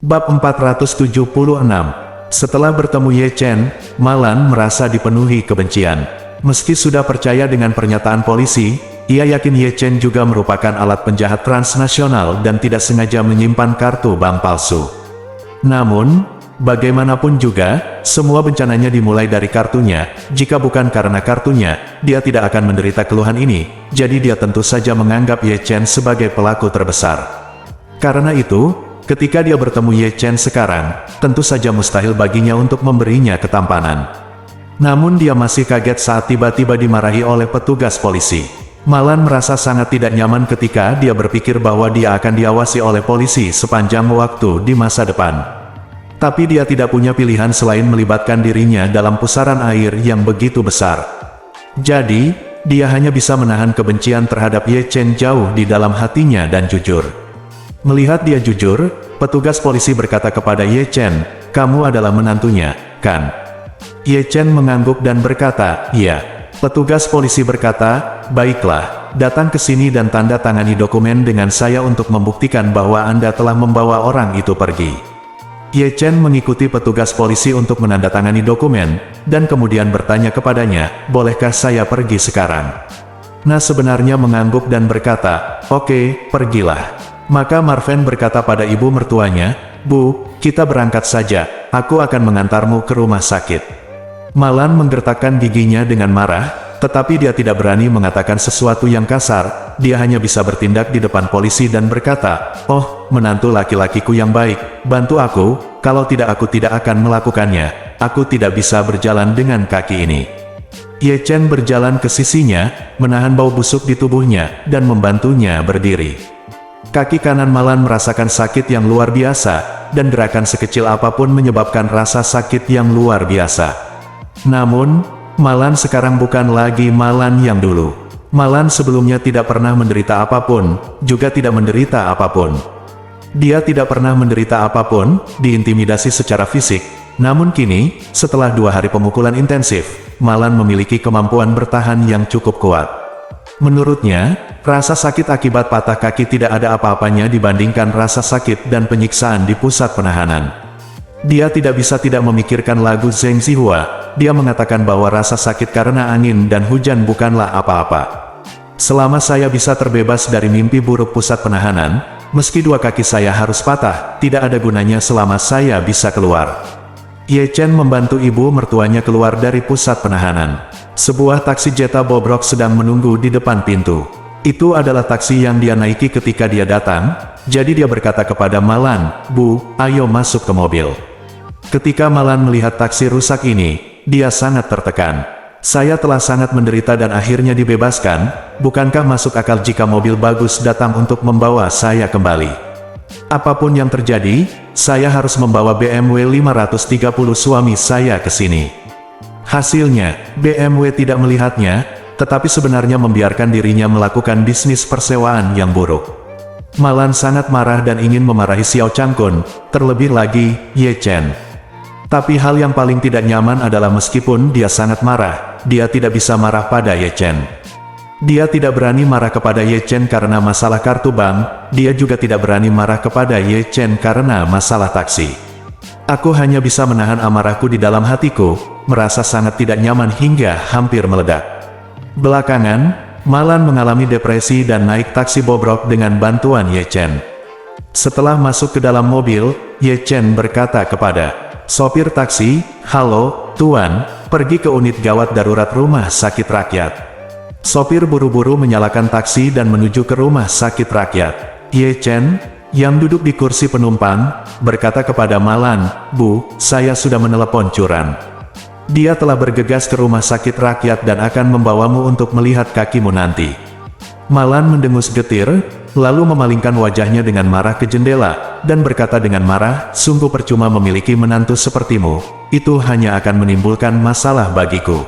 Bab 476. Setelah bertemu Ye Chen, Malan merasa dipenuhi kebencian. Meski sudah percaya dengan pernyataan polisi, ia yakin Ye Chen juga merupakan alat penjahat transnasional dan tidak sengaja menyimpan kartu bank palsu. Namun, bagaimanapun juga, semua bencananya dimulai dari kartunya. Jika bukan karena kartunya, dia tidak akan menderita keluhan ini. Jadi dia tentu saja menganggap Ye Chen sebagai pelaku terbesar. Karena itu, ketika dia bertemu Ye Chen sekarang, tentu saja mustahil baginya untuk memberinya ketampanan. Namun dia masih kaget saat tiba-tiba dimarahi oleh petugas polisi. Malan merasa sangat tidak nyaman ketika dia berpikir bahwa dia akan diawasi oleh polisi sepanjang waktu di masa depan. Tapi dia tidak punya pilihan selain melibatkan dirinya dalam pusaran air yang begitu besar. Jadi, dia hanya bisa menahan kebencian terhadap Ye Chen jauh di dalam hatinya dan jujur. Melihat dia jujur, petugas polisi berkata kepada Ye Chen, "Kamu adalah menantunya, kan?" Ye Chen mengangguk dan berkata, "Iya." Petugas polisi berkata, "Baiklah, datang ke sini dan tanda tangani dokumen dengan saya untuk membuktikan bahwa Anda telah membawa orang itu pergi." Ye Chen mengikuti petugas polisi untuk menandatangani dokumen, dan kemudian bertanya kepadanya, "Bolehkah saya pergi sekarang?" Nah sebenarnya mengangguk dan berkata, "Oke, pergilah." Maka Marven berkata pada ibu mertuanya, "Bu, kita berangkat saja, aku akan mengantarmu ke rumah sakit." Malan menggertakkan giginya dengan marah, tetapi dia tidak berani mengatakan sesuatu yang kasar. Dia hanya bisa bertindak di depan polisi dan berkata, "Oh, menantu laki-lakiku yang baik, bantu aku, kalau tidak aku tidak akan melakukannya, aku tidak bisa berjalan dengan kaki ini." Ye Chen berjalan ke sisinya, menahan bau busuk di tubuhnya, dan membantunya berdiri. Kaki kanan Malan merasakan sakit yang luar biasa, dan gerakan sekecil apapun menyebabkan rasa sakit yang luar biasa. Namun, Malan sekarang bukan lagi Malan yang dulu. Malan sebelumnya tidak pernah menderita apapun, juga tidak menderita apapun. Dia tidak pernah menderita apapun, diintimidasi secara fisik. Namun kini, setelah 2 hari pemukulan intensif, Malan memiliki kemampuan bertahan yang cukup kuat. Menurutnya, rasa sakit akibat patah kaki tidak ada apa-apanya dibandingkan rasa sakit dan penyiksaan di pusat penahanan. Dia tidak bisa tidak memikirkan lagu Zheng Zihua. Dia mengatakan bahwa rasa sakit karena angin dan hujan bukanlah apa-apa. Selama saya bisa terbebas dari mimpi buruk pusat penahanan, meski 2 kaki saya harus patah, tidak ada gunanya selama saya bisa keluar. Ye Chen membantu ibu mertuanya keluar dari pusat penahanan. Sebuah taksi Jetta bobrok sedang menunggu di depan pintu. Itu adalah taksi yang dia naiki ketika dia datang, jadi dia berkata kepada Malan, "Bu, ayo masuk ke mobil." Ketika Malan melihat taksi rusak ini, dia sangat tertekan. "Saya telah sangat menderita dan akhirnya dibebaskan, bukankah masuk akal jika mobil bagus datang untuk membawa saya kembali? Apapun yang terjadi, saya harus membawa BMW 530 suami saya ke sini." Hasilnya, BMW tidak melihatnya, tetapi sebenarnya membiarkan dirinya melakukan bisnis persewaan yang buruk. Malan sangat marah dan ingin memarahi Xiao Changkun, terlebih lagi, Ye Chen. Tapi hal yang paling tidak nyaman adalah meskipun dia sangat marah, dia tidak bisa marah pada Ye Chen. Dia tidak berani marah kepada Ye Chen karena masalah kartu bank, dia juga tidak berani marah kepada Ye Chen karena masalah taksi. "Aku hanya bisa menahan amarahku di dalam hatiku, merasa sangat tidak nyaman hingga hampir meledak." Belakangan, Malan mengalami depresi dan naik taksi bobrok dengan bantuan Ye Chen. Setelah masuk ke dalam mobil, Ye Chen berkata kepada sopir taksi, "Halo, Tuan, pergi ke unit gawat darurat rumah sakit rakyat." Sopir buru-buru menyalakan taksi dan menuju ke rumah sakit rakyat. Ye Chen, yang duduk di kursi penumpang, berkata kepada Malan, "Bu, saya sudah menelepon Curan. Dia telah bergegas ke rumah sakit rakyat dan akan membawamu untuk melihat kakimu nanti." Malan mendengus getir, lalu memalingkan wajahnya dengan marah ke jendela, dan berkata dengan marah, "Sungguh percuma memiliki menantu sepertimu, itu hanya akan menimbulkan masalah bagiku."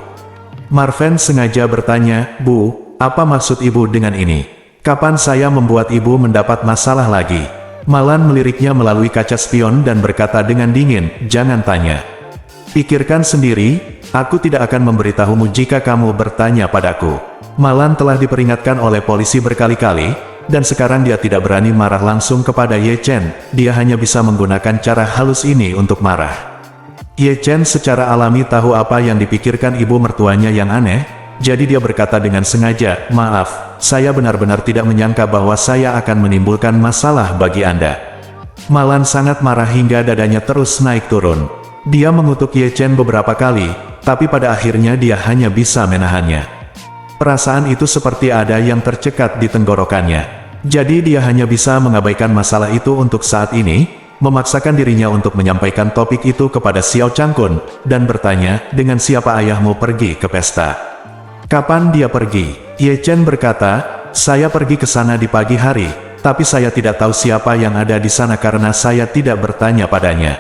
Marven sengaja bertanya, "Bu, apa maksud ibu dengan ini? Kapan saya membuat ibu mendapat masalah lagi?" Malan meliriknya melalui kaca spion dan berkata dengan dingin, "Jangan tanya. Pikirkan sendiri, aku tidak akan memberitahumu jika kamu bertanya padaku." Malan telah diperingatkan oleh polisi berkali-kali, dan sekarang dia tidak berani marah langsung kepada Ye Chen, dia hanya bisa menggunakan cara halus ini untuk marah. Ye Chen secara alami tahu apa yang dipikirkan ibu mertuanya yang aneh, jadi dia berkata dengan sengaja, "Maaf, saya benar-benar tidak menyangka bahwa saya akan menimbulkan masalah bagi Anda." Malan sangat marah hingga dadanya terus naik turun. Dia mengutuk Ye Chen beberapa kali, tapi pada akhirnya dia hanya bisa menahannya. Perasaan itu seperti ada yang tercekat di tenggorokannya. Jadi dia hanya bisa mengabaikan masalah itu untuk saat ini, memaksakan dirinya untuk menyampaikan topik itu kepada Xiao Changkun, dan bertanya, "Dengan siapa ayahmu pergi ke pesta? Kapan dia pergi?" Ye Chen berkata, "Saya pergi ke sana di pagi hari, tapi saya tidak tahu siapa yang ada di sana karena saya tidak bertanya padanya."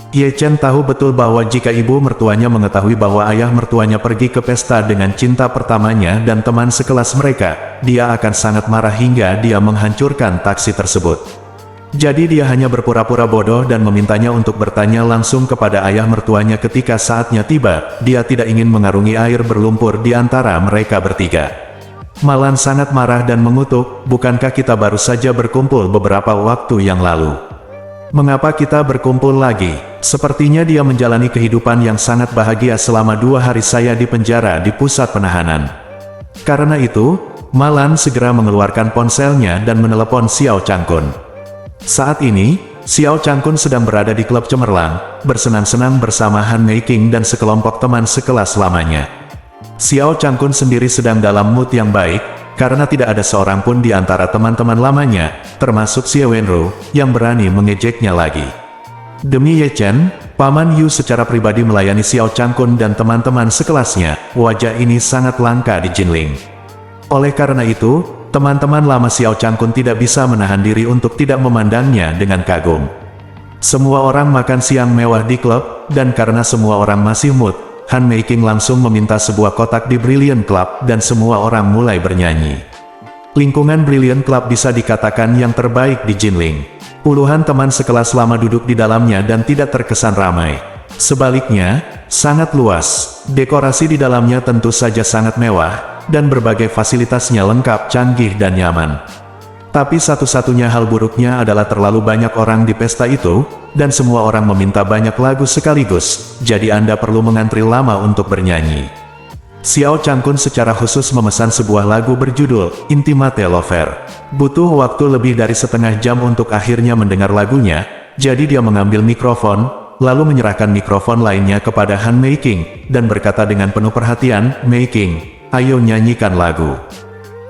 Ye Chen tahu betul bahwa jika ibu mertuanya mengetahui bahwa ayah mertuanya pergi ke pesta dengan cinta pertamanya dan teman sekelas mereka, dia akan sangat marah hingga dia menghancurkan taksi tersebut. Jadi dia hanya berpura-pura bodoh dan memintanya untuk bertanya langsung kepada ayah mertuanya ketika saatnya tiba. Dia tidak ingin mengarungi air berlumpur di antara mereka bertiga. Malan sangat marah dan mengutuk, "Bukankah kita baru saja berkumpul beberapa waktu yang lalu? Mengapa kita berkumpul lagi?" Sepertinya dia menjalani kehidupan yang sangat bahagia selama 2 hari saya di penjara di pusat penahanan. Karena itu, Malan segera mengeluarkan ponselnya dan menelepon Xiao Changkun. Saat ini, Xiao Changkun sedang berada di klub cemerlang, bersenang-senang bersama Han Meiking dan sekelompok teman sekelas lamanya. Xiao Changkun sendiri sedang dalam mood yang baik, karena tidak ada seorang pun di antara teman-teman lamanya, termasuk Xie Wenru, yang berani mengejeknya lagi. Demi Ye Chen, Paman Yu secara pribadi melayani Xiao Changkun dan teman-teman sekelasnya. Wajah ini sangat langka di Jinling. Oleh karena itu, teman-teman lama Xiao Changkun tidak bisa menahan diri untuk tidak memandangnya dengan kagum. Semua orang makan siang mewah di klub, dan karena semua orang masih mood, Han Meiking langsung meminta sebuah kotak di Brilliant Club dan semua orang mulai bernyanyi. Lingkungan Brilliant Club bisa dikatakan yang terbaik di Jinling. Puluhan teman sekelas lama duduk di dalamnya dan tidak terkesan ramai. Sebaliknya, sangat luas. Dekorasi di dalamnya tentu saja sangat mewah, dan berbagai fasilitasnya lengkap, canggih dan nyaman. Tapi satu-satunya hal buruknya adalah terlalu banyak orang di pesta itu, dan semua orang meminta banyak lagu sekaligus, jadi Anda perlu mengantri lama untuk bernyanyi. Xiao Changkun secara khusus memesan sebuah lagu berjudul Intimate Lover. Butuh waktu lebih dari setengah jam untuk akhirnya mendengar lagunya, jadi dia mengambil mikrofon, lalu menyerahkan mikrofon lainnya kepada Han Meiking, dan berkata dengan penuh perhatian, "Meiking, ayo nyanyikan lagu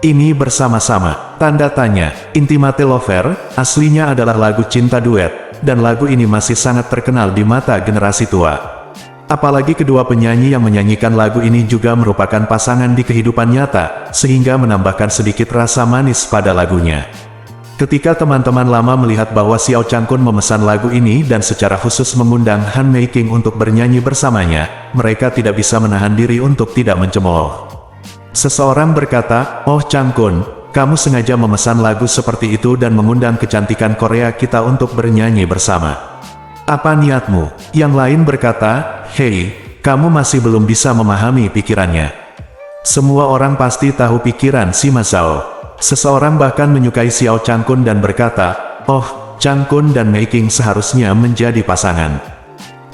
ini bersama-sama." Tanda tanya. Intimate Lover, aslinya adalah lagu cinta duet, dan lagu ini masih sangat terkenal di mata generasi tua. Apalagi kedua penyanyi yang menyanyikan lagu ini juga merupakan pasangan di kehidupan nyata, sehingga menambahkan sedikit rasa manis pada lagunya. Ketika teman-teman lama melihat bahwa Xiao Changkun memesan lagu ini dan secara khusus mengundang Han Meiking untuk bernyanyi bersamanya, mereka tidak bisa menahan diri untuk tidak mencemooh. Seseorang berkata, "Oh Changkun, kamu sengaja memesan lagu seperti itu dan mengundang kecantikan Korea kita untuk bernyanyi bersama. Apa niatmu?" Yang lain berkata, "Hei, kamu masih belum bisa memahami pikirannya." Semua orang pasti tahu pikiran si Masao. Seseorang bahkan menyukai Xiao Changkun dan berkata, "Oh, Changkun dan Meiking seharusnya menjadi pasangan.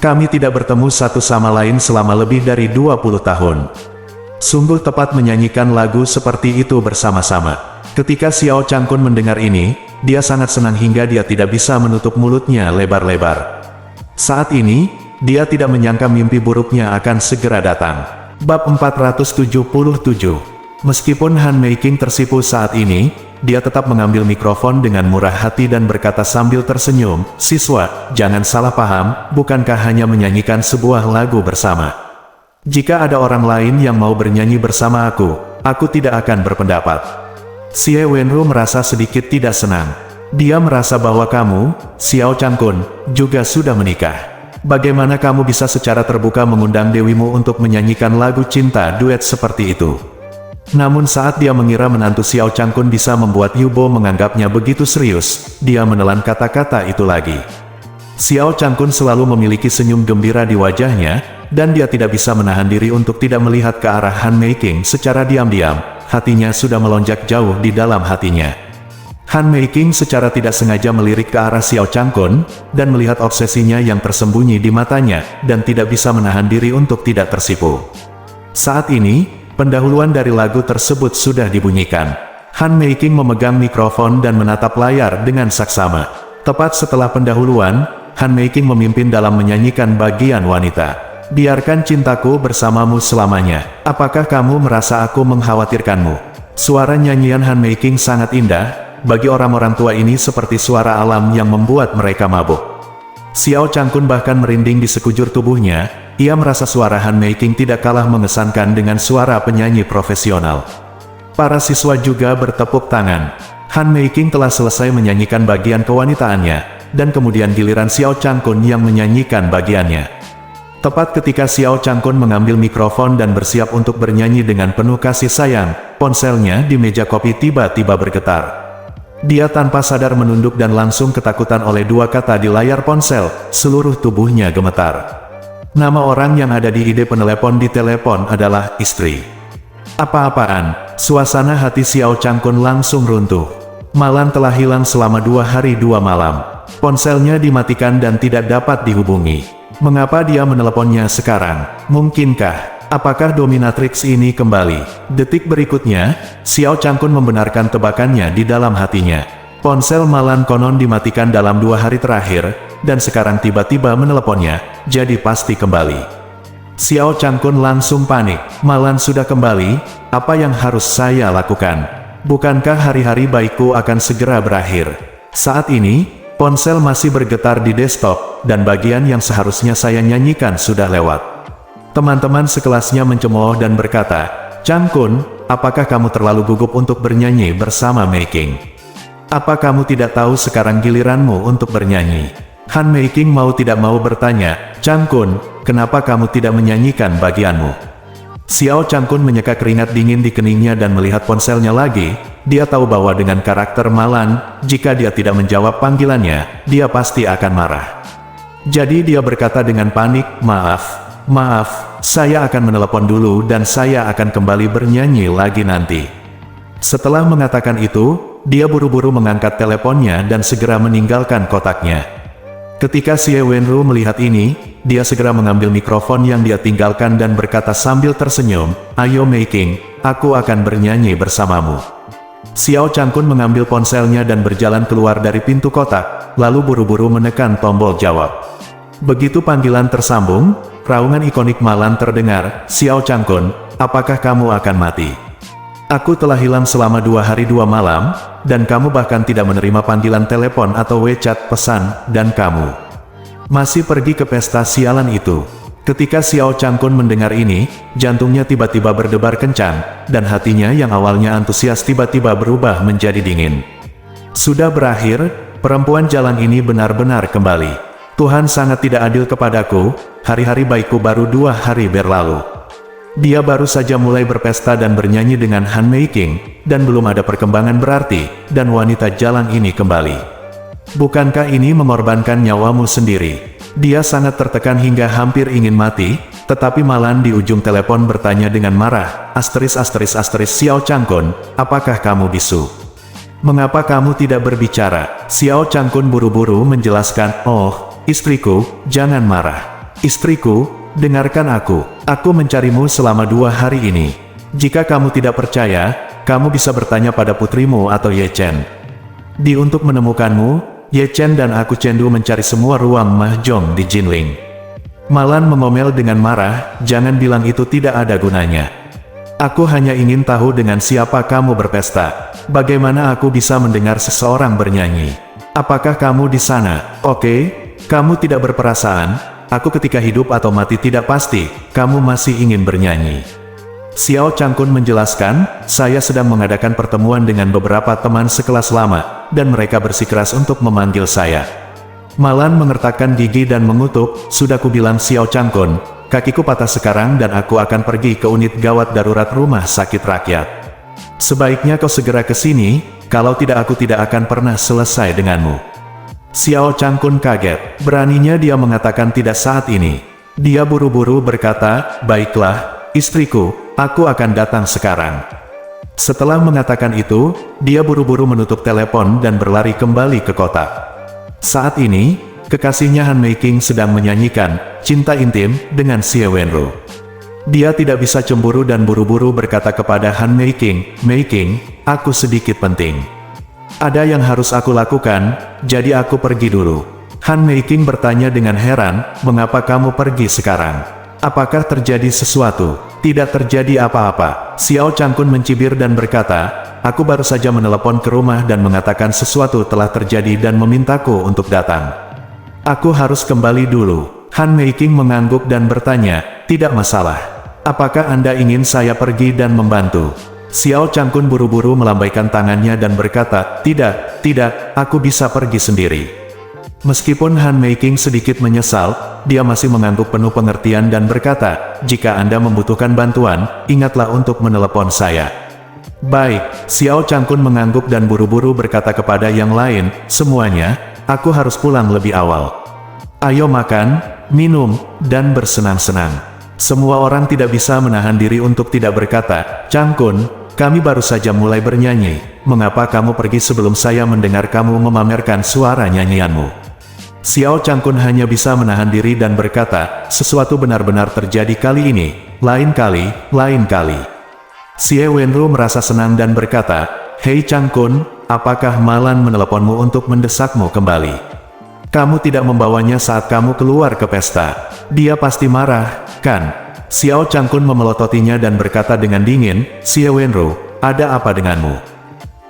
Kami tidak bertemu satu sama lain selama lebih dari 20 tahun. Sungguh tepat menyanyikan lagu seperti itu bersama-sama." Ketika Xiao Changkun mendengar ini, dia sangat senang hingga dia tidak bisa menutup mulutnya lebar-lebar. Saat ini, dia tidak menyangka mimpi buruknya akan segera datang. Bab 477. Meskipun Han Meiking tersipu saat ini, dia tetap mengambil mikrofon dengan murah hati dan berkata sambil tersenyum, "Siswa, jangan salah paham, bukankah hanya menyanyikan sebuah lagu bersama? Jika ada orang lain yang mau bernyanyi bersama aku tidak akan berpendapat." Xie Wenru merasa sedikit tidak senang. Dia merasa bahwa kamu, Xiao Changkun, juga sudah menikah. Bagaimana kamu bisa secara terbuka mengundang dewimu untuk menyanyikan lagu cinta duet seperti itu? Namun saat dia mengira menantu Xiao Changkun bisa membuat Yubo menganggapnya begitu serius, dia menelan kata-kata itu lagi. Xiao Changkun selalu memiliki senyum gembira di wajahnya, dan dia tidak bisa menahan diri untuk tidak melihat ke arah Han Meiking secara diam-diam. Hatinya sudah melonjak jauh di dalam hatinya. Han Meiking secara tidak sengaja melirik ke arah Xiao Changkun, dan melihat obsesinya yang tersembunyi di matanya, dan tidak bisa menahan diri untuk tidak tersipu. Saat ini, pendahuluan dari lagu tersebut sudah dibunyikan. Han Meiking memegang mikrofon dan menatap layar dengan saksama. Tepat setelah pendahuluan, Han Meiking memimpin dalam menyanyikan bagian wanita. Biarkan cintaku bersamamu selamanya. Apakah kamu merasa aku mengkhawatirkanmu? Suara nyanyian Han Meiking sangat indah. Bagi orang-orang tua ini seperti suara alam yang membuat mereka mabuk. Xiao Changkun bahkan merinding di sekujur tubuhnya. Ia merasa suara Han Meiking tidak kalah mengesankan dengan suara penyanyi profesional. Para siswa juga bertepuk tangan. Han Meiking telah selesai menyanyikan bagian kewanitaannya, dan kemudian giliran Xiao Changkun yang menyanyikan bagiannya. Tepat ketika Xiao Changkun mengambil mikrofon dan bersiap untuk bernyanyi dengan penuh kasih sayang, ponselnya di meja kopi tiba-tiba bergetar. Dia tanpa sadar menunduk dan langsung ketakutan oleh dua kata di layar ponsel, seluruh tubuhnya gemetar. Nama orang yang ada di ide penelepon di telepon adalah istri. Apa-apaan, suasana hati Xiao Changkun langsung runtuh. Malan telah hilang selama 2 hari 2 malam. Ponselnya dimatikan dan tidak dapat dihubungi. Mengapa dia meneleponnya sekarang? Mungkinkah? Apakah dominatrix ini kembali? Detik berikutnya, Xiao Changkun membenarkan tebakannya di dalam hatinya. Ponsel Malan konon dimatikan dalam 2 hari terakhir, dan sekarang tiba-tiba meneleponnya, jadi pasti kembali. Xiao Changkun langsung panik. Malan sudah kembali, apa yang harus saya lakukan? Bukankah hari-hari baikku akan segera berakhir? Saat ini, ponsel masih bergetar di desktop, dan bagian yang seharusnya saya nyanyikan sudah lewat. Teman-teman sekelasnya mencemooh dan berkata, "Changkun, apakah kamu terlalu gugup untuk bernyanyi bersama Meiking? Apa kamu tidak tahu sekarang giliranmu untuk bernyanyi?" Han Meiking mau tidak mau bertanya, "Changkun, kenapa kamu tidak menyanyikan bagianmu?" Xiao Changkun menyeka keringat dingin di keningnya dan melihat ponselnya lagi. Dia tahu bahwa dengan karakter Malan, jika dia tidak menjawab panggilannya, dia pasti akan marah. Jadi dia berkata dengan panik, Maaf, saya akan menelepon dulu dan saya akan kembali bernyanyi lagi nanti." Setelah mengatakan itu, dia buru-buru mengangkat teleponnya dan segera meninggalkan kotaknya. Ketika Xie Wenru melihat ini, dia segera mengambil mikrofon yang dia tinggalkan dan berkata sambil tersenyum, "Ayo Meiking, aku akan bernyanyi bersamamu." Xiao Changkun mengambil ponselnya dan berjalan keluar dari pintu kotak, lalu buru-buru menekan tombol jawab. Begitu panggilan tersambung, raungan ikonik Malan terdengar, "Xiao Changkun, apakah kamu akan mati? Aku telah hilang selama 2 hari 2 malam, dan kamu bahkan tidak menerima panggilan telepon atau WeChat pesan, dan kamu masih pergi ke pesta sialan itu." Ketika Xiao Changkun mendengar ini, jantungnya tiba-tiba berdebar kencang, dan hatinya yang awalnya antusias tiba-tiba berubah menjadi dingin. Sudah berakhir, perempuan jalan ini benar-benar kembali. Tuhan sangat tidak adil kepadaku, hari-hari baikku baru 2 hari berlalu. Dia baru saja mulai berpesta dan bernyanyi dengan Han Meiking, dan belum ada perkembangan berarti, dan wanita jalan ini kembali. Bukankah ini mengorbankan nyawamu sendiri? Dia sangat tertekan hingga hampir ingin mati, tetapi Malan di ujung telepon bertanya dengan marah, Xiao Changkun, apakah kamu bisu? Mengapa kamu tidak berbicara? Xiao Changkun buru-buru menjelaskan, Istriku, jangan marah. Istriku, dengarkan aku. Aku mencarimu selama 2 hari ini. Jika kamu tidak percaya, kamu bisa bertanya pada putrimu atau Ye Chen. Untuk menemukanmu, Ye Chen dan aku Chengdu mencari semua ruang mahjong di Jinling. Malan mengomel dengan marah, jangan bilang itu tidak ada gunanya. Aku hanya ingin tahu dengan siapa kamu berpesta. Bagaimana aku bisa mendengar seseorang bernyanyi? Apakah kamu di sana? Oke. Kamu tidak berperasaan, aku ketika hidup atau mati tidak pasti, kamu masih ingin bernyanyi. Xiao Changkun menjelaskan, saya sedang mengadakan pertemuan dengan beberapa teman sekelas lama, dan mereka bersikeras untuk memanggil saya. Malan mengertakkan gigi dan mengutuk, sudah kubilang Xiao Changkun, kakiku patah sekarang dan aku akan pergi ke unit gawat darurat rumah sakit rakyat. Sebaiknya kau segera ke sini, kalau tidak aku tidak akan pernah selesai denganmu. Xiao Changkun kaget, beraninya dia mengatakan tidak saat ini. Dia buru-buru berkata, baiklah, istriku, aku akan datang sekarang. Setelah mengatakan itu, dia buru-buru menutup telepon dan berlari kembali ke kotak. Saat ini, kekasihnya Han Meiking sedang menyanyikan Cinta Intim dengan Xie Wenru. Dia tidak bisa cemburu dan buru-buru berkata kepada Han Meiking, "Meiking, aku sedikit penting. Ada yang harus aku lakukan, jadi aku pergi dulu." Han Meiking bertanya dengan heran, "Mengapa kamu pergi sekarang? Apakah terjadi sesuatu?" "Tidak terjadi apa-apa." Xiao Changkun mencibir dan berkata, "Aku baru saja menelepon ke rumah dan mengatakan sesuatu telah terjadi dan memintaku untuk datang. Aku harus kembali dulu." Han Meiking mengangguk dan bertanya, "Tidak masalah. Apakah Anda ingin saya pergi dan membantu?" Xiao Changkun buru-buru melambaikan tangannya dan berkata, Tidak, aku bisa pergi sendiri." Meskipun Han Meiking sedikit menyesal, dia masih mengangguk penuh pengertian dan berkata, "Jika Anda membutuhkan bantuan, ingatlah untuk menelepon saya." "Baik." Xiao Changkun mengangguk dan buru-buru berkata kepada yang lain, "Semuanya, aku harus pulang lebih awal. Ayo makan, minum, dan bersenang-senang." Semua orang tidak bisa menahan diri untuk tidak berkata, "Changkun, kami baru saja mulai bernyanyi. Mengapa kamu pergi sebelum saya mendengar kamu memamerkan suara nyanyianmu?" Xiao Changkun hanya bisa menahan diri dan berkata, "Sesuatu benar-benar terjadi kali ini. Lain kali. Xie Wenru merasa senang dan berkata, "Hei Changkun, apakah Malan meneleponmu untuk mendesakmu kembali? Kamu tidak membawanya saat kamu keluar ke pesta. Dia pasti marah, kan?" Xiao Changkun memelototinya dan berkata dengan dingin, "Xie Wenru, ada apa denganmu?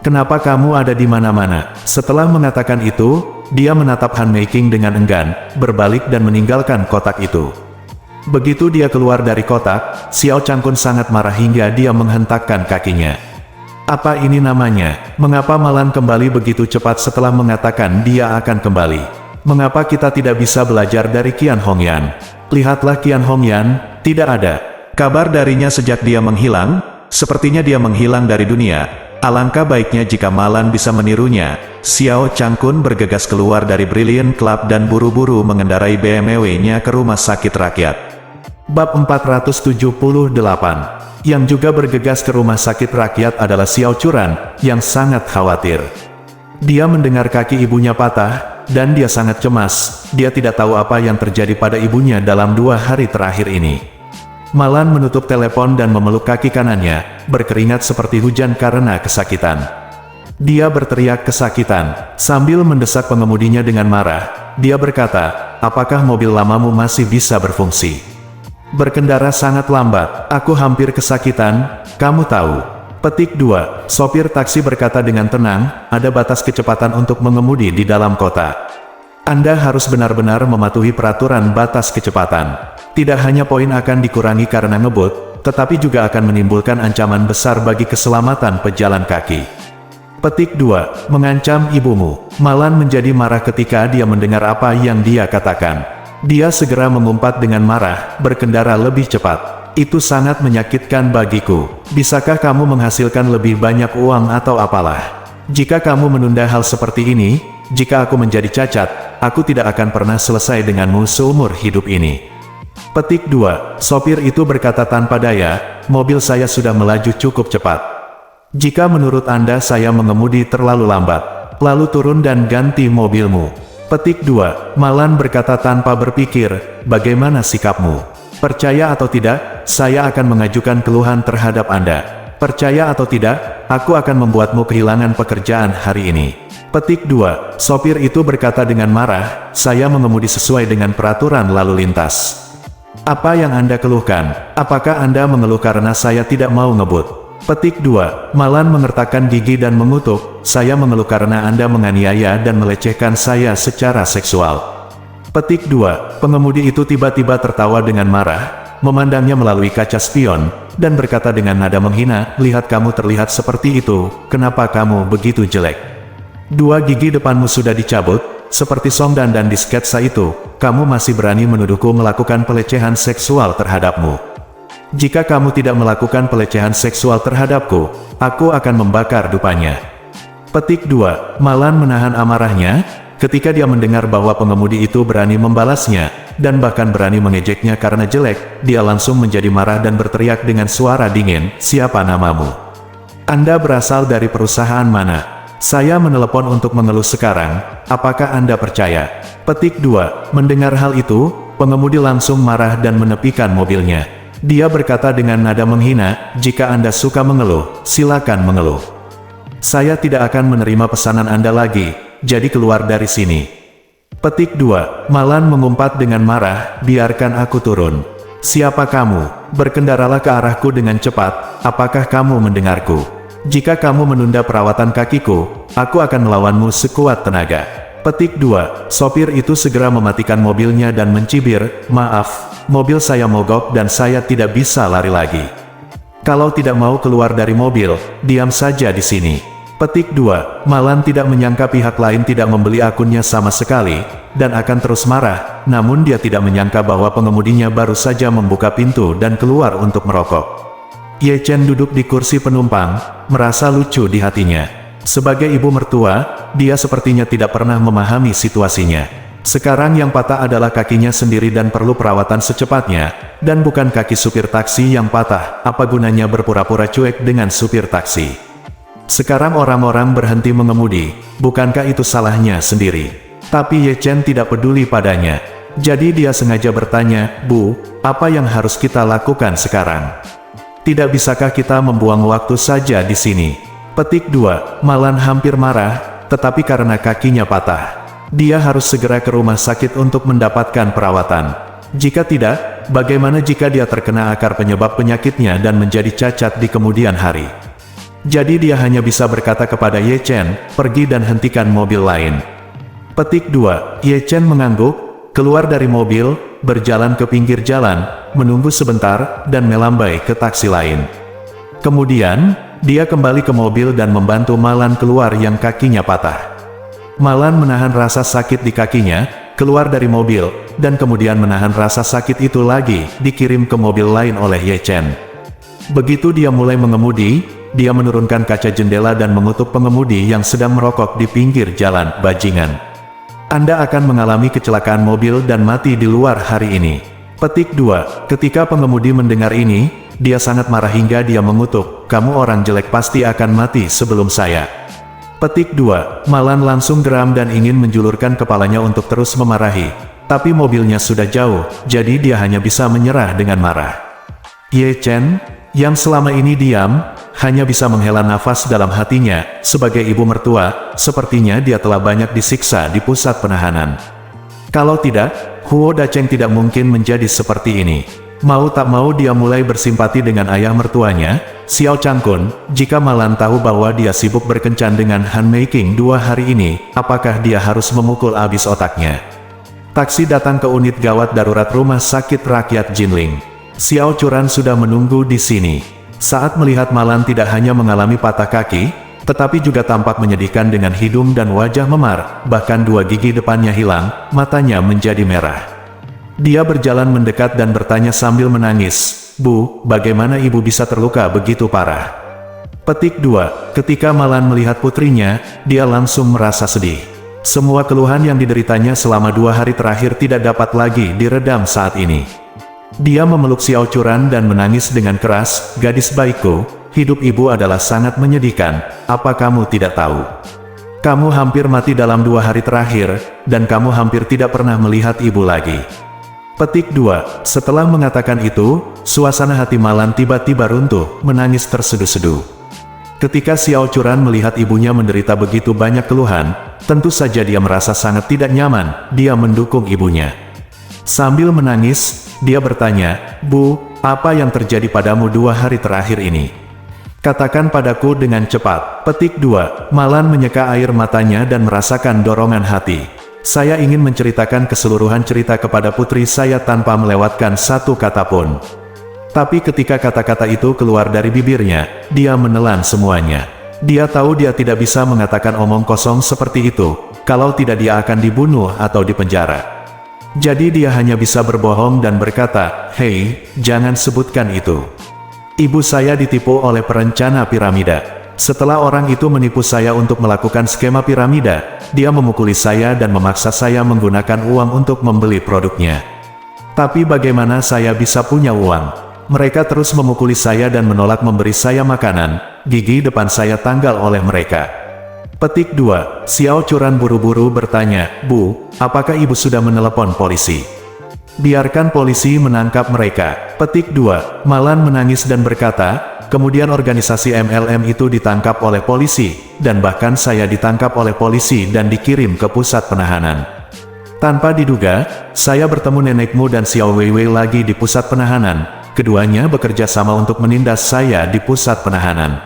Kenapa kamu ada di mana-mana?" Setelah mengatakan itu, dia menatap Han Meiking dengan enggan, berbalik dan meninggalkan kotak itu. Begitu dia keluar dari kotak, Xiao Changkun sangat marah hingga dia menghentakkan kakinya. "Apa ini namanya? Mengapa Malan kembali begitu cepat setelah mengatakan dia akan kembali? Mengapa kita tidak bisa belajar dari Qian Hongyan? Lihatlah Qian Hongyan, tidak ada kabar darinya sejak dia menghilang. Sepertinya dia menghilang dari dunia. Alangkah baiknya jika Malan bisa menirunya." Xiao Changkun bergegas keluar dari Brilliant Club dan buru-buru mengendarai BMW-nya ke rumah sakit rakyat. Bab 478. Yang juga bergegas ke rumah sakit rakyat adalah Xiao Churan, yang sangat khawatir. Dia mendengar kaki ibunya patah, dan dia sangat cemas. Dia tidak tahu apa yang terjadi pada ibunya dalam 2 hari terakhir ini. Malan menutup telepon dan memeluk kaki kanannya, berkeringat seperti hujan karena kesakitan. Dia berteriak kesakitan, sambil mendesak pengemudinya dengan marah. Dia berkata, "Apakah mobil lamamu masih bisa berfungsi? Berkendara sangat lambat, aku hampir kesakitan, kamu tahu." Petik 2. Sopir taksi berkata dengan tenang, "Ada batas kecepatan untuk mengemudi di dalam kota. Anda harus benar-benar mematuhi peraturan batas kecepatan. Tidak hanya poin akan dikurangi karena ngebut, tetapi juga akan menimbulkan ancaman besar bagi keselamatan pejalan kaki." Petik 2. Mengancam ibumu. Malan menjadi marah ketika dia mendengar apa yang dia katakan. Dia segera mengumpat dengan marah, "Berkendara lebih cepat. Itu sangat menyakitkan bagiku. Bisakah kamu menghasilkan lebih banyak uang atau apalah? Jika kamu menunda hal seperti ini, jika aku menjadi cacat, aku tidak akan pernah selesai denganmu seumur hidup ini." Petik 2. Sopir itu berkata tanpa daya, "Mobil saya sudah melaju cukup cepat. Jika menurut Anda saya mengemudi terlalu lambat, lalu turun dan ganti mobilmu." Petik 2. Malan berkata tanpa berpikir, "Bagaimana sikapmu? Percaya atau tidak, saya akan mengajukan keluhan terhadap Anda. Percaya atau tidak, aku akan membuatmu kehilangan pekerjaan hari ini." Petik 2. Sopir itu berkata dengan marah, "Saya mengemudi sesuai dengan peraturan lalu lintas. Apa yang Anda keluhkan? Apakah Anda mengeluh karena saya tidak mau ngebut?" Petik 2. Malan mengertakkan gigi dan mengutuk, "Saya mengeluh karena Anda menganiaya dan melecehkan saya secara seksual." Petik 2. Pengemudi itu tiba-tiba tertawa dengan marah, memandangnya melalui kaca spion, dan berkata dengan nada menghina, "Lihat kamu terlihat seperti itu, kenapa kamu begitu jelek? 2 gigi depanmu sudah dicabut, seperti Song Dan di sketsa itu, kamu masih berani menuduhku melakukan pelecehan seksual terhadapmu. Jika kamu tidak melakukan pelecehan seksual terhadapku, aku akan membakar dupanya." Petik 2. Malan menahan amarahnya, ketika dia mendengar bahwa pengemudi itu berani membalasnya, dan bahkan berani mengejeknya karena jelek, dia langsung menjadi marah dan berteriak dengan suara dingin, "Siapa namamu? Anda berasal dari perusahaan mana? Saya menelepon untuk mengeluh sekarang, apakah Anda percaya? Petik 2. Mendengar hal itu, pengemudi langsung marah dan menepikan mobilnya. Dia berkata dengan nada menghina, jika Anda suka mengeluh, silakan mengeluh. Saya tidak akan menerima pesanan Anda lagi, jadi keluar dari sini. Petik 2. Malan mengumpat dengan marah, biarkan aku turun. Siapa kamu? Berkendaralah ke arahku dengan cepat, apakah kamu mendengarku? Jika kamu menunda perawatan kakiku, aku akan melawanmu sekuat tenaga. Petik 2. Sopir itu segera mematikan mobilnya dan mencibir, maaf, mobil saya mogok dan saya tidak bisa lari lagi. Kalau tidak mau keluar dari mobil, diam saja di sini. Petik 2. Malan tidak menyangka pihak lain tidak membeli akunnya sama sekali, dan akan terus marah, namun dia tidak menyangka bahwa pengemudinya baru saja membuka pintu dan keluar untuk merokok. Ye Chen duduk di kursi penumpang, merasa lucu di hatinya. Sebagai ibu mertua, dia sepertinya tidak pernah memahami situasinya. Sekarang yang patah adalah kakinya sendiri dan perlu perawatan secepatnya, dan bukan kaki supir taksi yang patah, apa gunanya berpura-pura cuek dengan supir taksi. Sekarang orang-orang berhenti mengemudi, bukankah itu salahnya sendiri? Tapi Ye Chen tidak peduli padanya. Jadi dia sengaja bertanya, Bu, apa yang harus kita lakukan sekarang? Tidak bisakah kita membuang waktu saja di sini? Petik 2. Malan hampir marah, tetapi karena kakinya patah, dia harus segera ke rumah sakit untuk mendapatkan perawatan. Jika tidak, bagaimana jika dia terkena akar penyebab penyakitnya dan menjadi cacat di kemudian hari? Jadi dia hanya bisa berkata kepada Ye Chen, pergi dan hentikan mobil lain. Petik 2. Ye Chen mengangguk, keluar dari mobil, berjalan ke pinggir jalan, menunggu sebentar, dan melambai ke taksi lain. Kemudian, dia kembali ke mobil dan membantu Malan keluar yang kakinya patah. Malan menahan rasa sakit di kakinya, keluar dari mobil, dan kemudian menahan rasa sakit itu lagi, dikirim ke mobil lain oleh Ye Chen. Begitu dia mulai mengemudi, dia menurunkan kaca jendela dan mengutuk pengemudi yang sedang merokok di pinggir jalan, bajingan. Anda akan mengalami kecelakaan mobil dan mati di luar hari ini. Petik 2. Ketika pengemudi mendengar ini, dia sangat marah hingga dia mengutuk, kamu orang jelek pasti akan mati sebelum saya. Petik 2. Malan langsung geram dan ingin menjulurkan kepalanya untuk terus memarahi. Tapi mobilnya sudah jauh, jadi dia hanya bisa menyerah dengan marah. Ye Chen, yang selama ini diam, hanya bisa menghela nafas dalam hatinya. Sebagai ibu mertua, sepertinya dia telah banyak disiksa di pusat penahanan. Kalau tidak, Huo Dacheng tidak mungkin menjadi seperti ini. Mau tak mau dia mulai bersimpati dengan ayah mertuanya, Xiao Changkun. Jika Malan tahu bahwa dia sibuk berkencan dengan Han Meiking 2 hari ini, apakah dia harus memukul habis otaknya? Taksi datang ke unit gawat darurat rumah sakit rakyat Jinling. Xiao Churan sudah menunggu di sini. Saat melihat Malan tidak hanya mengalami patah kaki, tetapi juga tampak menyedihkan dengan hidung dan wajah memar, bahkan 2 gigi depannya hilang, matanya menjadi merah. Dia berjalan mendekat dan bertanya sambil menangis, Bu, bagaimana ibu bisa terluka begitu parah? Petik 2. Ketika Malan melihat putrinya, dia langsung merasa sedih. Semua keluhan yang dideritanya selama 2 hari terakhir tidak dapat lagi diredam saat ini. Dia memeluk Xiao Churan dan menangis dengan keras, gadis baikku, hidup ibu adalah sangat menyedihkan, apa kamu tidak tahu? Kamu hampir mati dalam 2 hari terakhir, dan kamu hampir tidak pernah melihat ibu lagi. Petik 2. Setelah mengatakan itu, suasana hati Malan tiba-tiba runtuh, menangis terseduh-seduh. Ketika Xiao Churan melihat ibunya menderita begitu banyak keluhan, tentu saja dia merasa sangat tidak nyaman, dia mendukung ibunya. Sambil menangis, dia bertanya, Bu, apa yang terjadi padamu 2 hari terakhir ini? Katakan padaku dengan cepat. Petik 2. Malan menyeka air matanya dan merasakan dorongan hati. Saya ingin menceritakan keseluruhan cerita kepada putri saya tanpa melewatkan satu kata pun. Tapi ketika kata-kata itu keluar dari bibirnya, dia menelan semuanya. Dia tahu dia tidak bisa mengatakan omong kosong seperti itu, kalau tidak dia akan dibunuh atau dipenjara. Jadi dia hanya bisa berbohong dan berkata, hei, jangan sebutkan itu. Ibu saya ditipu oleh perencana piramida. Setelah orang itu menipu saya untuk melakukan skema piramida, dia memukuli saya dan memaksa saya menggunakan uang untuk membeli produknya. Tapi bagaimana saya bisa punya uang? Mereka terus memukuli saya dan menolak memberi saya makanan. gigi depan saya tanggal oleh mereka. Petik 2. Xiao Churan buru-buru bertanya, Bu, apakah ibu sudah menelepon polisi? Biarkan polisi menangkap mereka. Petik 2. Malan menangis dan berkata, kemudian organisasi MLM itu ditangkap oleh polisi, dan bahkan saya ditangkap oleh polisi dan dikirim ke pusat penahanan. Tanpa diduga, saya bertemu nenekmu dan Xiao Weiwei lagi di pusat penahanan. Keduanya bekerja sama untuk menindas saya di pusat penahanan.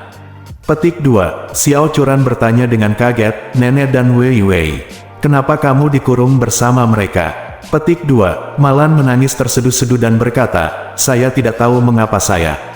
Petik 2. Xiao Churan bertanya dengan kaget, Nenek dan Weiwei, kenapa kamu dikurung bersama mereka? Petik 2. Malan menangis terseduh-seduh dan berkata, saya tidak tahu mengapa saya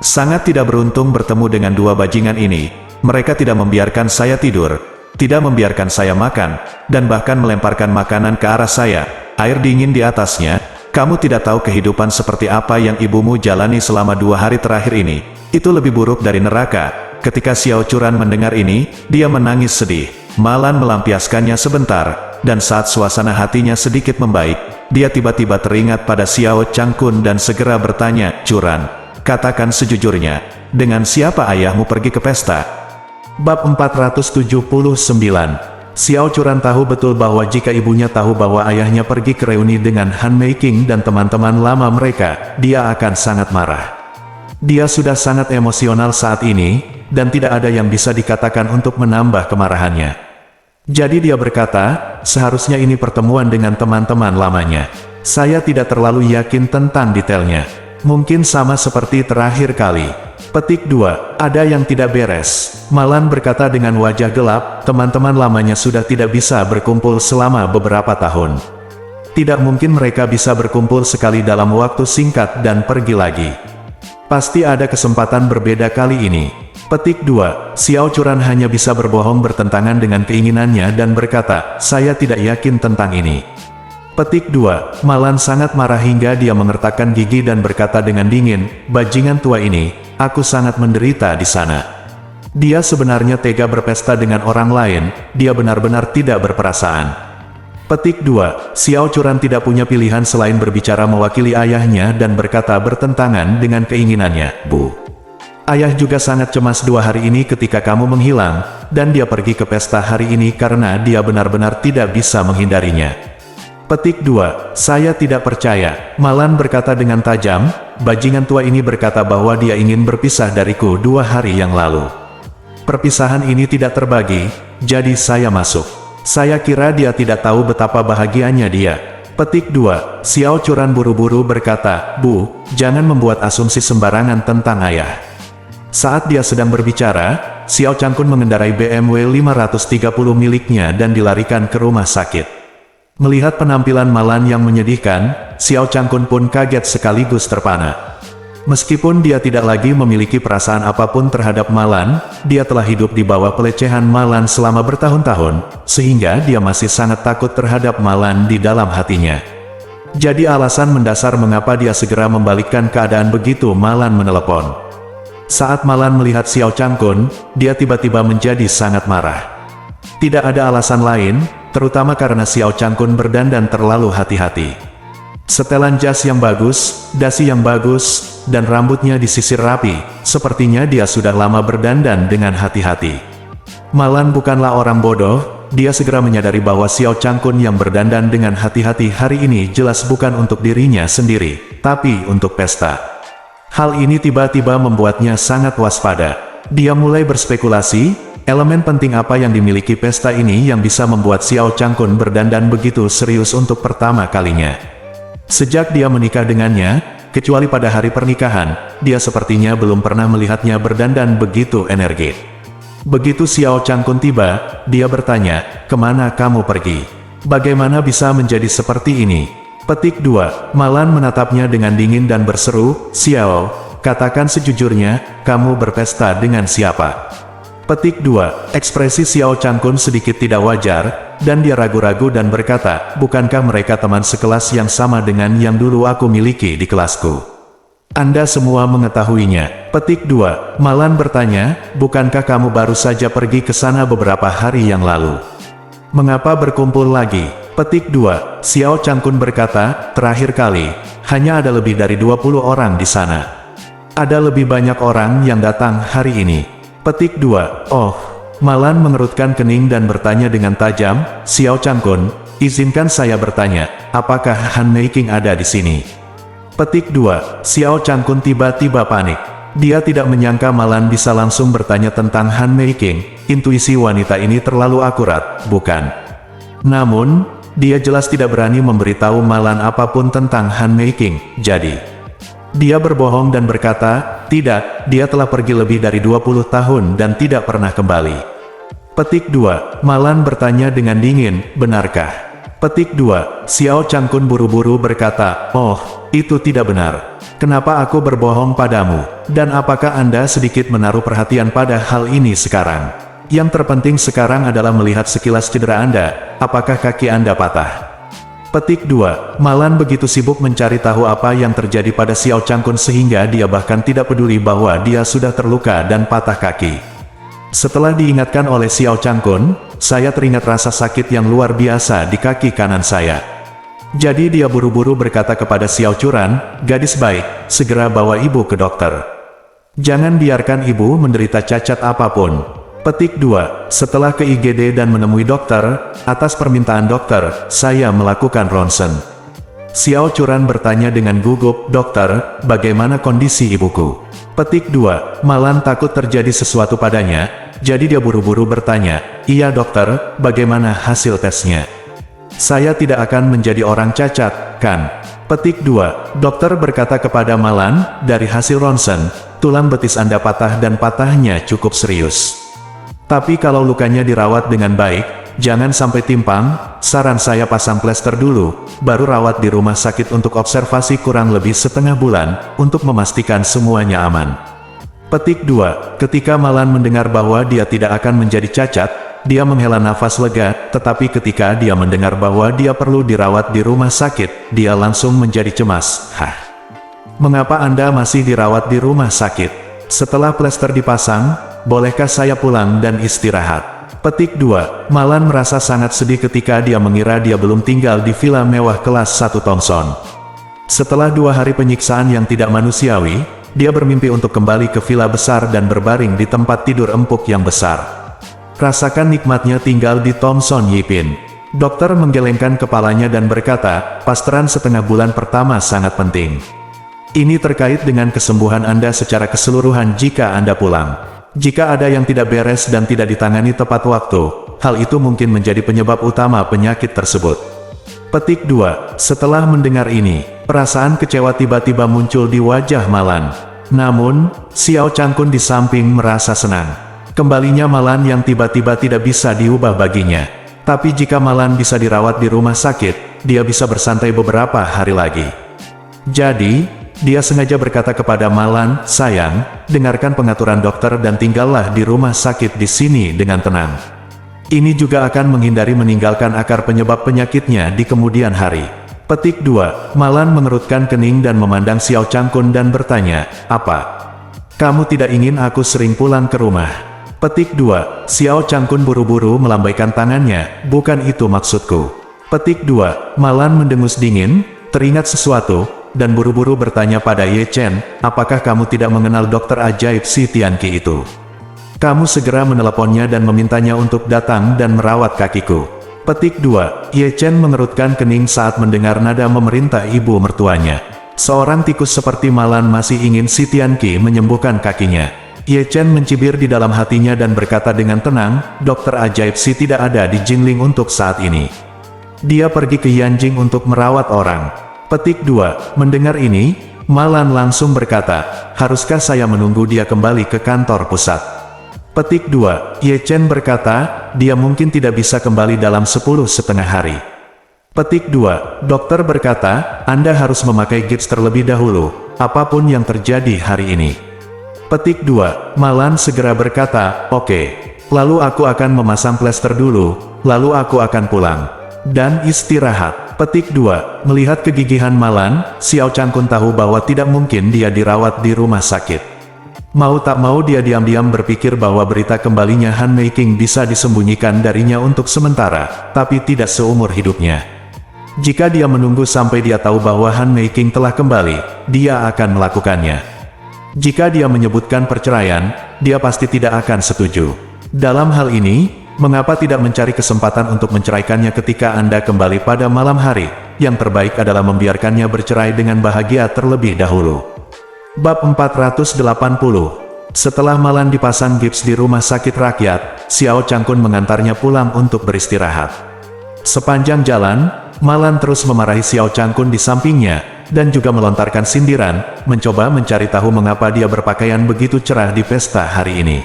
sangat tidak beruntung bertemu dengan dua bajingan ini. Mereka tidak membiarkan saya tidur, tidak membiarkan saya makan, dan bahkan melemparkan makanan ke arah saya, air dingin di atasnya. Kamu tidak tahu kehidupan seperti apa yang ibumu jalani selama 2 hari terakhir ini. Itu lebih buruk dari neraka. Ketika Xiao Churan mendengar ini, dia menangis sedih. Malan melampiaskannya sebentar, dan saat suasana hatinya sedikit membaik, dia tiba-tiba teringat pada Xiao Changkun dan segera bertanya, Churan, katakan sejujurnya, dengan siapa ayahmu pergi ke pesta? Bab 479. Xiao Churan tahu betul bahwa jika ibunya tahu bahwa ayahnya pergi ke reuni dengan Han Meiking dan teman-teman lama mereka, dia akan sangat marah. Dia sudah sangat emosional saat ini, dan tidak ada yang bisa dikatakan untuk menambah kemarahannya. Jadi dia berkata, seharusnya ini pertemuan dengan teman-teman lamanya. Saya tidak terlalu yakin tentang detailnya. Mungkin sama seperti terakhir kali. Petik 2. Ada yang tidak beres. Malan berkata dengan wajah gelap, teman-teman lamanya sudah tidak bisa berkumpul selama beberapa tahun. Tidak mungkin mereka bisa berkumpul sekali dalam waktu singkat dan pergi lagi. Pasti ada kesempatan berbeda kali ini. Petik 2. Xiao Churan hanya bisa berbohong bertentangan dengan keinginannya dan berkata, saya tidak yakin tentang ini. Petik 2. Malan sangat marah hingga dia mengertakkan gigi dan berkata dengan dingin, bajingan tua ini, aku sangat menderita di sana. Dia sebenarnya tega berpesta dengan orang lain, dia benar-benar tidak berperasaan. Petik 2. Xiao Churan tidak punya pilihan selain berbicara mewakili ayahnya dan berkata bertentangan dengan keinginannya, Bu. Ayah juga sangat cemas 2 hari ini ketika kamu menghilang, dan dia pergi ke pesta hari ini karena dia benar-benar tidak bisa menghindarinya. Petik 2. Saya tidak percaya. Malan berkata dengan tajam, bajingan tua ini berkata bahwa dia ingin berpisah dariku 2 hari yang lalu. Perpisahan ini tidak terbagi, jadi saya masuk. Saya kira dia tidak tahu betapa bahagianya dia. Petik 2. Xiao Churan buru-buru berkata, Bu, jangan membuat asumsi sembarangan tentang ayah. Saat dia sedang berbicara, Xiao Changkun mengendarai BMW 530 miliknya dan dilarikan ke rumah sakit. Melihat penampilan Malan yang menyedihkan, Xiao Changkun pun kaget sekaligus terpana. Meskipun dia tidak lagi memiliki perasaan apapun terhadap Malan, dia telah hidup di bawah pelecehan Malan selama bertahun-tahun, sehingga dia masih sangat takut terhadap Malan di dalam hatinya. Jadi alasan mendasar mengapa dia segera membalikkan keadaan begitu Malan menelepon. Saat Malan melihat Xiao Changkun, dia tiba-tiba menjadi sangat marah. Tidak ada alasan lain, terutama karena Xiao Changkun berdandan terlalu hati-hati. Setelan jas yang bagus, dasi yang bagus, dan rambutnya disisir rapi, sepertinya dia sudah lama berdandan dengan hati-hati. Malan bukanlah orang bodoh, dia segera menyadari bahwa Xiao Changkun yang berdandan dengan hati-hati hari ini jelas bukan untuk dirinya sendiri, tapi untuk pesta. Hal ini tiba-tiba membuatnya sangat waspada. Dia mulai berspekulasi, elemen penting apa yang dimiliki pesta ini yang bisa membuat Xiao Changkun berdandan begitu serius untuk pertama kalinya. Sejak dia menikah dengannya, kecuali pada hari pernikahan, dia sepertinya belum pernah melihatnya berdandan begitu energik. Begitu Xiao Changkun tiba, dia bertanya, kemana kamu pergi? Bagaimana bisa menjadi seperti ini? Petik 2. Malan menatapnya dengan dingin dan berseru, Xiao, katakan sejujurnya, kamu berpesta dengan siapa? Petik 2. Ekspresi Xiao Changkun sedikit tidak wajar, dan dia ragu-ragu dan berkata, bukankah mereka teman sekelas yang sama dengan yang dulu aku miliki di kelasku? Anda semua mengetahuinya. Petik 2. Malan bertanya, bukankah kamu baru saja pergi ke sana beberapa hari yang lalu? Mengapa berkumpul lagi? Petik 2. Xiao Changkun berkata, terakhir kali, hanya ada lebih dari 20 orang di sana. Ada lebih banyak orang yang datang hari ini. Petik 2. Oh. Malan mengerutkan kening dan bertanya dengan tajam, Xiao Changkun, izinkan saya bertanya, apakah handmaking ada di sini? Petik 2. Xiao Changkun tiba-tiba panik. Dia tidak menyangka Malan bisa langsung bertanya tentang handmaking. Intuisi wanita ini terlalu akurat, bukan? Namun, dia jelas tidak berani memberitahu Malan apapun tentang handmaking, jadi dia berbohong dan berkata, tidak, dia telah pergi lebih dari 20 tahun dan tidak pernah kembali. Petik 2. Malan bertanya dengan dingin, benarkah? Petik 2. Xiao Changkun buru-buru berkata, oh, itu tidak benar. Kenapa aku berbohong padamu? Dan apakah Anda sedikit menaruh perhatian pada hal ini sekarang? Yang terpenting sekarang adalah melihat sekilas cedera Anda, apakah kaki Anda patah? Petik 2. Malan begitu sibuk mencari tahu apa yang terjadi pada Xiao Changkun sehingga dia bahkan tidak peduli bahwa dia sudah terluka dan patah kaki. Setelah diingatkan oleh Xiao Changkun, saya teringat rasa sakit yang luar biasa di kaki kanan saya. Jadi dia buru-buru berkata kepada Xiao Churan, gadis baik, segera bawa ibu ke dokter. Jangan biarkan ibu menderita cacat apapun. Petik 2. Setelah ke IGD dan menemui dokter, atas permintaan dokter, saya melakukan ronsen. Xiao Churan bertanya dengan gugup, dokter, bagaimana kondisi ibuku? Petik 2. Malan takut terjadi sesuatu padanya, jadi dia buru-buru bertanya, iya dokter, bagaimana hasil tesnya? Saya tidak akan menjadi orang cacat, kan? Petik 2. Dokter berkata kepada Malan, dari hasil ronsen, tulang betis Anda patah dan patahnya cukup serius. Tapi kalau lukanya dirawat dengan baik, jangan sampai timpang, saran saya pasang plester dulu, baru rawat di rumah sakit untuk observasi kurang lebih setengah bulan, untuk memastikan semuanya aman. Petik 2. Ketika Malan mendengar bahwa dia tidak akan menjadi cacat, dia menghela nafas lega, tetapi ketika dia mendengar bahwa dia perlu dirawat di rumah sakit, dia langsung menjadi cemas. Hah? Mengapa Anda masih dirawat di rumah sakit? Setelah plester dipasang, bolehkah saya pulang dan istirahat? Petik 2. Malan merasa sangat sedih ketika dia mengira dia belum tinggal di villa mewah kelas 1 Thomson. Setelah 2 hari penyiksaan yang tidak manusiawi, dia bermimpi untuk kembali ke villa besar dan berbaring di tempat tidur empuk yang besar. Rasakan nikmatnya tinggal di Thomson Yipin. Dokter menggelengkan kepalanya dan berkata, pasteran setengah bulan pertama sangat penting. Ini terkait dengan kesembuhan Anda secara keseluruhan jika Anda pulang. Jika ada yang tidak beres dan tidak ditangani tepat waktu, hal itu mungkin menjadi penyebab utama penyakit tersebut. Petik 2. Setelah mendengar ini, perasaan kecewa tiba-tiba muncul di wajah Malan. Namun, Xiao Changkun di samping merasa senang. Kembalinya Malan yang tiba-tiba tidak bisa diubah baginya. Tapi jika Malan bisa dirawat di rumah sakit, dia bisa bersantai beberapa hari lagi. Jadi, dia sengaja berkata kepada Malan, sayang, dengarkan pengaturan dokter dan tinggallah di rumah sakit di sini dengan tenang. Ini juga akan menghindari meninggalkan akar penyebab penyakitnya di kemudian hari. Petik 2. Malan mengerutkan kening dan memandang Xiao Changkun dan bertanya, apa? Kamu tidak ingin aku sering pulang ke rumah? Petik 2. Xiao Changkun buru-buru melambaikan tangannya, bukan itu maksudku. Petik 2. Malan mendengus dingin, teringat sesuatu, dan buru-buru bertanya pada Ye Chen, apakah kamu tidak mengenal dokter ajaib si Tianqi itu? Kamu segera meneleponnya dan memintanya untuk datang dan merawat kakiku. Petik 2. Ye Chen mengerutkan kening saat mendengar nada memerintah ibu mertuanya. Seorang tikus seperti Malan masih ingin si Tianqi menyembuhkan kakinya. Ye Chen mencibir di dalam hatinya dan berkata dengan tenang, dokter ajaib si tidak ada di Jinling untuk saat ini. Dia pergi ke Yanjing untuk merawat orang. Petik 2. Mendengar ini, Malan langsung berkata, haruskah saya menunggu dia kembali ke kantor pusat? Petik 2. Ye Chen berkata, dia mungkin tidak bisa kembali dalam 10 setengah hari. Petik 2. Dokter berkata, Anda harus memakai gips terlebih dahulu, apapun yang terjadi hari ini. Petik 2. Malan segera berkata, oke. Lalu aku akan memasang plester dulu, lalu aku akan pulang. Dan istirahat. Petik 2. Melihat kegigihan Malan, Xiao Changkun tahu bahwa tidak mungkin dia dirawat di rumah sakit. Mau tak mau dia diam-diam berpikir bahwa berita kembalinya handmaking bisa disembunyikan darinya untuk sementara, tapi tidak seumur hidupnya. Jika dia menunggu sampai dia tahu bahwa handmaking telah kembali, dia akan melakukannya. Jika dia menyebutkan perceraian, dia pasti tidak akan setuju. Dalam hal ini, mengapa tidak mencari kesempatan untuk menceraikannya ketika Anda kembali pada malam hari? Yang terbaik adalah membiarkannya bercerai dengan bahagia terlebih dahulu. Bab 480. Setelah Malan dipasang gips di rumah sakit rakyat, Xiao Changkun mengantarnya pulang untuk beristirahat. Sepanjang jalan, Malan terus memarahi Xiao Changkun di sampingnya, dan juga melontarkan sindiran, mencoba mencari tahu mengapa dia berpakaian begitu cerah di pesta hari ini.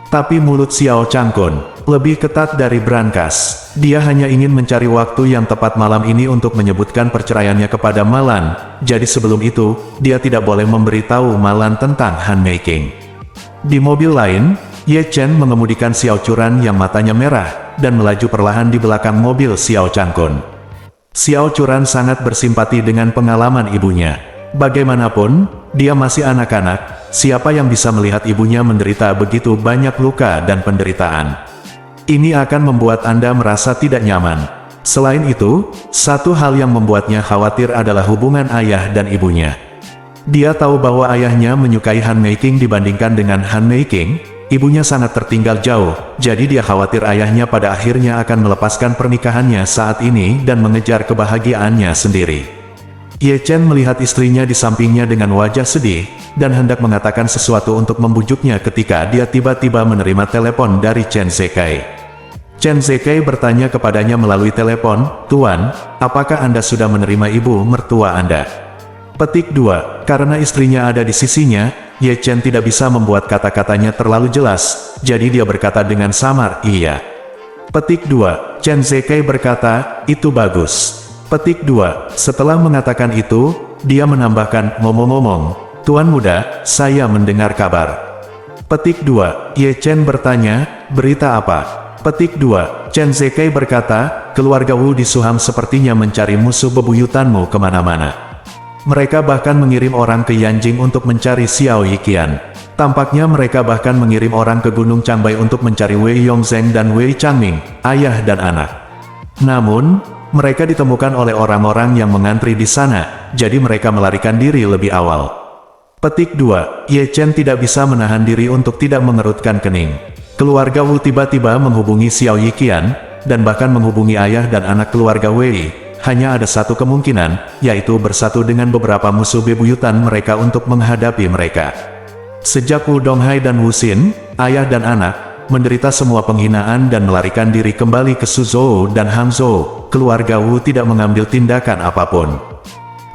Tapi mulut Xiao Changkun lebih ketat dari brankas. Dia hanya ingin mencari waktu yang tepat malam ini untuk menyebutkan perceraiannya kepada Malan. Jadi sebelum itu, dia tidak boleh memberitahu Malan tentang handmaking. Di mobil lain, Ye Chen mengemudikan Xiao Churan yang matanya merah, dan melaju perlahan di belakang mobil Xiao Changkun. Xiao Churan sangat bersimpati dengan pengalaman ibunya. Bagaimanapun, dia masih anak-anak, siapa yang bisa melihat ibunya menderita begitu banyak luka dan penderitaan. Ini akan membuat Anda merasa tidak nyaman. Selain itu, satu hal yang membuatnya khawatir adalah hubungan ayah dan ibunya. Dia tahu bahwa ayahnya menyukai handmaking dibandingkan dengan handmaking. Ibunya sangat tertinggal jauh, jadi dia khawatir ayahnya pada akhirnya akan melepaskan pernikahannya saat ini dan mengejar kebahagiaannya sendiri. Ye Chen melihat istrinya di sampingnya dengan wajah sedih, dan hendak mengatakan sesuatu untuk membujuknya ketika dia tiba-tiba menerima telepon dari Chen Zekai. Chen Zekai bertanya kepadanya melalui telepon, "Tuan, apakah Anda sudah menerima ibu mertua Anda?" Petik 2. Karena istrinya ada di sisinya, Ye Chen tidak bisa membuat kata-katanya terlalu jelas, jadi dia berkata dengan samar, "Iya." Petik 2. Chen Zekai berkata, "Itu bagus." Petik 2. Setelah mengatakan itu, dia menambahkan, "Ngomong-ngomong, Tuan Muda, saya mendengar kabar." Petik 2. Ye Chen bertanya, "Berita apa?" Petik 2. Chen Zekai berkata, "Keluarga Wu di Suham sepertinya mencari musuh bebuyutanmu kemana-mana. Mereka bahkan mengirim orang ke Yanjing untuk mencari Xiao Yiqian. Tampaknya mereka bahkan mengirim orang ke Gunung Changbai untuk mencari Wei Yongzheng dan Wei Changming, ayah dan anak. Namun, mereka ditemukan oleh orang-orang yang mengantri di sana, jadi mereka melarikan diri lebih awal." Petik 2. Ye Chen tidak bisa menahan diri untuk tidak mengerutkan kening. Keluarga Wu tiba-tiba menghubungi Xiao Yiqian, dan bahkan menghubungi ayah dan anak keluarga Wei. Hanya ada satu kemungkinan, yaitu bersatu dengan beberapa musuh bebuyutan mereka untuk menghadapi mereka. Sejak Wu Donghai dan Wu Xin, ayah dan anak, menderita semua penghinaan dan melarikan diri kembali ke Suzhou dan Hangzhou, keluarga Wu tidak mengambil tindakan apapun.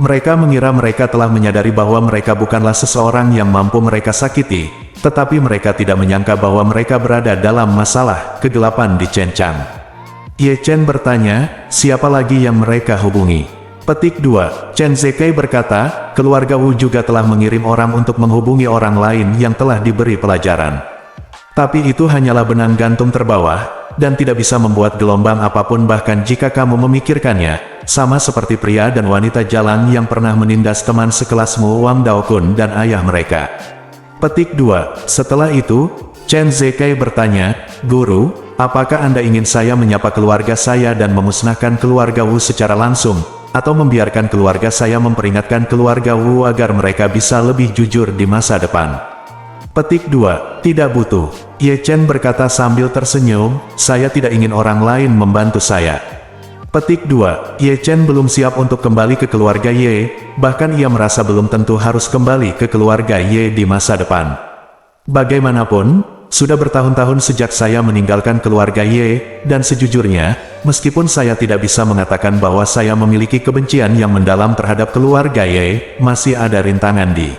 Mereka mengira mereka telah menyadari bahwa mereka bukanlah seseorang yang mampu mereka sakiti, tetapi mereka tidak menyangka bahwa mereka berada dalam masalah kegelapan di Chenchang. Ye Chen bertanya, "Siapa lagi yang mereka hubungi?" Petik 2. Chen Zekai berkata, "Keluarga Wu juga telah mengirim orang untuk menghubungi orang lain yang telah diberi pelajaran. Tapi itu hanyalah benang gantung terbawah, dan tidak bisa membuat gelombang apapun bahkan jika kamu memikirkannya, sama seperti pria dan wanita jalan yang pernah menindas teman sekelasmu Wang Daokun dan ayah mereka." Petik 2. Setelah itu, Chen Zekai bertanya, "Guru, apakah Anda ingin saya menyapa keluarga saya dan memusnahkan keluarga Wu secara langsung, atau membiarkan keluarga saya memperingatkan keluarga Wu agar mereka bisa lebih jujur di masa depan?" Petik 2. Tidak butuh. Ye Chen berkata sambil tersenyum, "Saya tidak ingin orang lain membantu saya." Petik 2. Ye Chen belum siap untuk kembali ke keluarga Ye, bahkan ia merasa belum tentu harus kembali ke keluarga Ye di masa depan. Bagaimanapun, sudah bertahun-tahun sejak saya meninggalkan keluarga Ye, dan sejujurnya, meskipun saya tidak bisa mengatakan bahwa saya memiliki kebencian yang mendalam terhadap keluarga Ye, masih ada rintangan di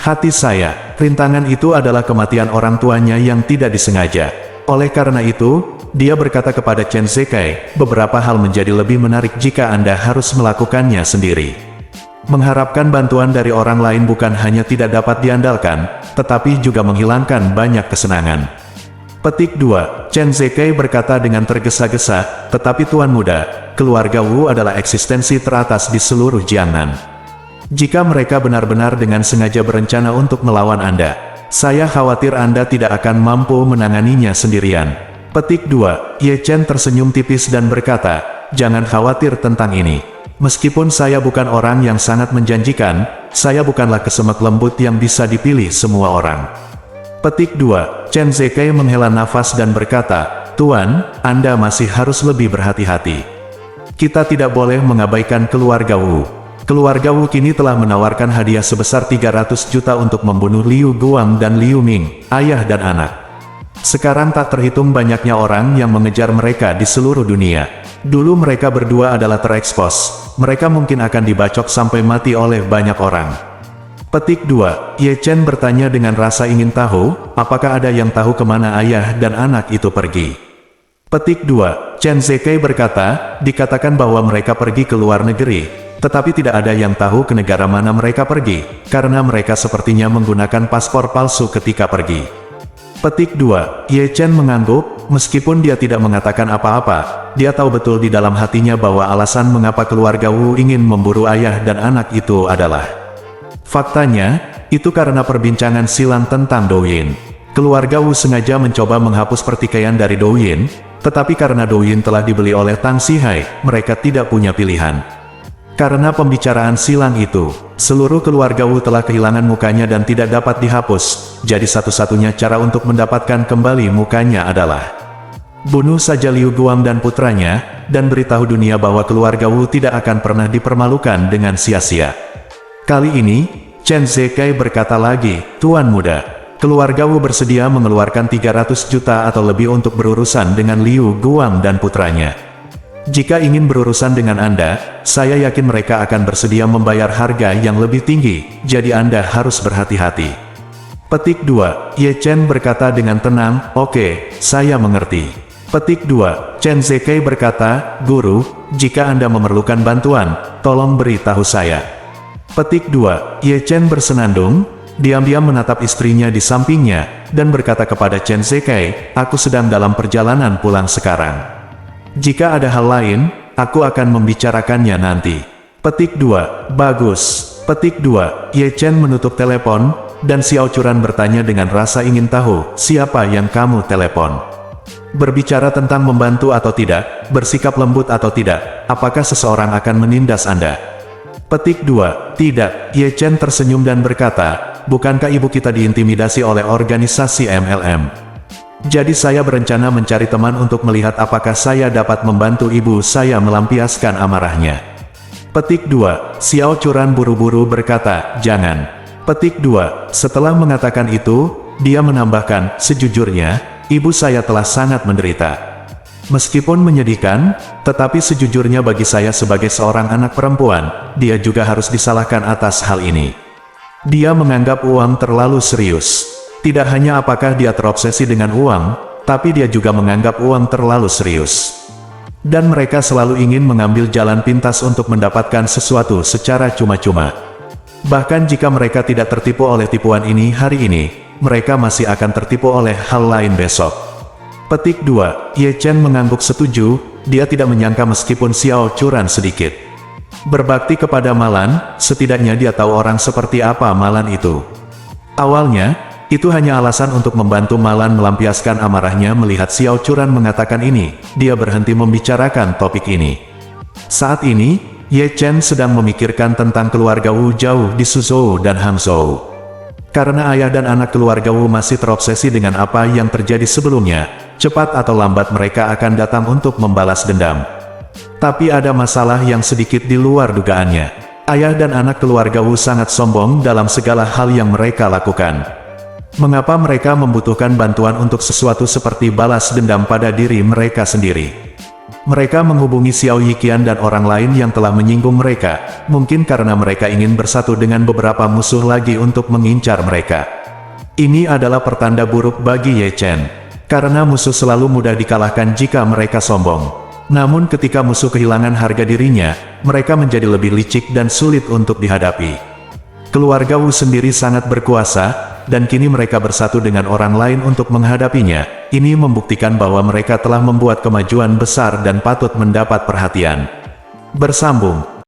hati saya. Rintangan itu adalah kematian orang tuanya yang tidak disengaja. Oleh karena itu, dia berkata kepada Chen Zekai, "Beberapa hal menjadi lebih menarik jika Anda harus melakukannya sendiri. Mengharapkan bantuan dari orang lain bukan hanya tidak dapat diandalkan, tetapi juga menghilangkan banyak kesenangan." Petik 2. Chen Zekai berkata dengan tergesa-gesa, "Tetapi Tuan Muda, keluarga Wu adalah eksistensi teratas di seluruh Jiangnan. Jika mereka benar-benar dengan sengaja berencana untuk melawan Anda, saya khawatir Anda tidak akan mampu menanganinya sendirian." Petik 2. Ye Chen tersenyum tipis dan berkata, "Jangan khawatir tentang ini. Meskipun saya bukan orang yang sangat menjanjikan, saya bukanlah kesemek lembut yang bisa dipilih semua orang. Petik 2. Chen Zekai menghela nafas dan berkata, Tuan, Anda masih harus lebih berhati-hati. Kita tidak boleh mengabaikan keluarga Wu. Keluarga Wu kini telah menawarkan hadiah sebesar 300 juta untuk membunuh Liu Guang dan Liu Ming, ayah dan anak. Sekarang tak terhitung banyaknya orang yang mengejar mereka di seluruh dunia. Dulu mereka berdua adalah terekspos. Mereka mungkin akan dibacok sampai mati oleh banyak orang. Petik 2. Ye Chen bertanya dengan rasa ingin tahu, apakah ada yang tahu kemana ayah dan anak itu pergi. Petik 2. Chen Zekai berkata, dikatakan bahwa mereka pergi ke luar negeri, tetapi tidak ada yang tahu ke negara mana mereka pergi, karena mereka sepertinya menggunakan paspor palsu ketika pergi. Petik 2. Ye Chen mengangguk, meskipun dia tidak mengatakan apa-apa, dia tahu betul di dalam hatinya bahwa alasan mengapa keluarga Wu ingin memburu ayah dan anak itu adalah. Faktanya, itu karena perbincangan silang tentang Douyin. Keluarga Wu sengaja mencoba menghapus pertikaian dari Douyin, tetapi karena Douyin telah dibeli oleh Tang Sihai, mereka tidak punya pilihan. Karena pembicaraan silang itu, seluruh keluarga Wu telah kehilangan mukanya dan tidak dapat dihapus, jadi satu-satunya cara untuk mendapatkan kembali mukanya adalah bunuh saja Liu Guang dan putranya, dan beritahu dunia bahwa keluarga Wu tidak akan pernah dipermalukan dengan sia-sia. Kali ini, Chen Zekai berkata lagi, Tuan muda, keluarga Wu bersedia mengeluarkan 300 juta atau lebih untuk berurusan dengan Liu Guang dan putranya. Jika ingin berurusan dengan Anda, saya yakin mereka akan bersedia membayar harga yang lebih tinggi, jadi Anda harus berhati-hati. Petik 2. Ye Chen berkata dengan tenang, Oke, saya mengerti. Petik 2. Chen Zekai berkata, Guru, jika Anda memerlukan bantuan, tolong beritahu saya. Petik 2. Ye Chen bersenandung, diam-diam menatap istrinya di sampingnya, dan berkata kepada Chen Zekai, Aku sedang dalam perjalanan pulang sekarang. Jika ada hal lain, aku akan membicarakannya nanti. Petik 2. Bagus. Petik 2. Ye Chen menutup telepon, dan Xiao Churan bertanya dengan rasa ingin tahu, siapa yang kamu telepon? Berbicara tentang membantu atau tidak, bersikap lembut atau tidak, apakah seseorang akan menindas Anda? Petik 2. Tidak. Ye Chen tersenyum dan berkata, bukankah ibu kita diintimidasi oleh organisasi MLM? Jadi saya berencana mencari teman untuk melihat apakah saya dapat membantu ibu saya melampiaskan amarahnya. Petik 2. Xiao Churan buru-buru berkata, jangan. Petik 2. Setelah mengatakan itu, dia menambahkan, sejujurnya, ibu saya telah sangat menderita. Meskipun menyedihkan, tetapi sejujurnya bagi saya sebagai seorang anak perempuan, dia juga harus disalahkan atas hal ini. Dia menganggap uang terlalu serius. Tidak hanya apakah dia terobsesi dengan uang, tapi dia juga menganggap uang terlalu serius. Dan mereka selalu ingin mengambil jalan pintas untuk mendapatkan sesuatu secara cuma-cuma. Bahkan jika mereka tidak tertipu oleh tipuan ini hari ini, mereka masih akan tertipu oleh hal lain besok. Petik 2. Ye Chen mengangguk setuju, dia tidak menyangka meskipun Xiao Churan sedikit berbakti kepada Malan, setidaknya dia tahu orang seperti apa Malan itu. Awalnya, itu hanya alasan untuk membantu Malan melampiaskan amarahnya melihat Xiao Churan mengatakan ini, dia berhenti membicarakan topik ini. Saat ini, Ye Chen sedang memikirkan tentang keluarga Wu jauh di Suzhou dan Hangzhou. Karena ayah dan anak keluarga Wu masih terobsesi dengan apa yang terjadi sebelumnya, cepat atau lambat mereka akan datang untuk membalas dendam. Tapi ada masalah yang sedikit di luar dugaannya. Ayah dan anak keluarga Wu sangat sombong dalam segala hal yang mereka lakukan. Mengapa mereka membutuhkan bantuan untuk sesuatu seperti balas dendam pada diri mereka sendiri? Mereka menghubungi Xiao Yiqian dan orang lain yang telah menyinggung mereka, mungkin karena mereka ingin bersatu dengan beberapa musuh lagi untuk mengincar mereka. Ini adalah pertanda buruk bagi Ye Chen, karena musuh selalu mudah dikalahkan jika mereka sombong. Namun ketika musuh kehilangan harga dirinya, mereka menjadi lebih licik dan sulit untuk dihadapi. Keluarga Wu sendiri sangat berkuasa, dan kini mereka bersatu dengan orang lain untuk menghadapinya. Ini membuktikan bahwa mereka telah membuat kemajuan besar dan patut mendapat perhatian. Bersambung.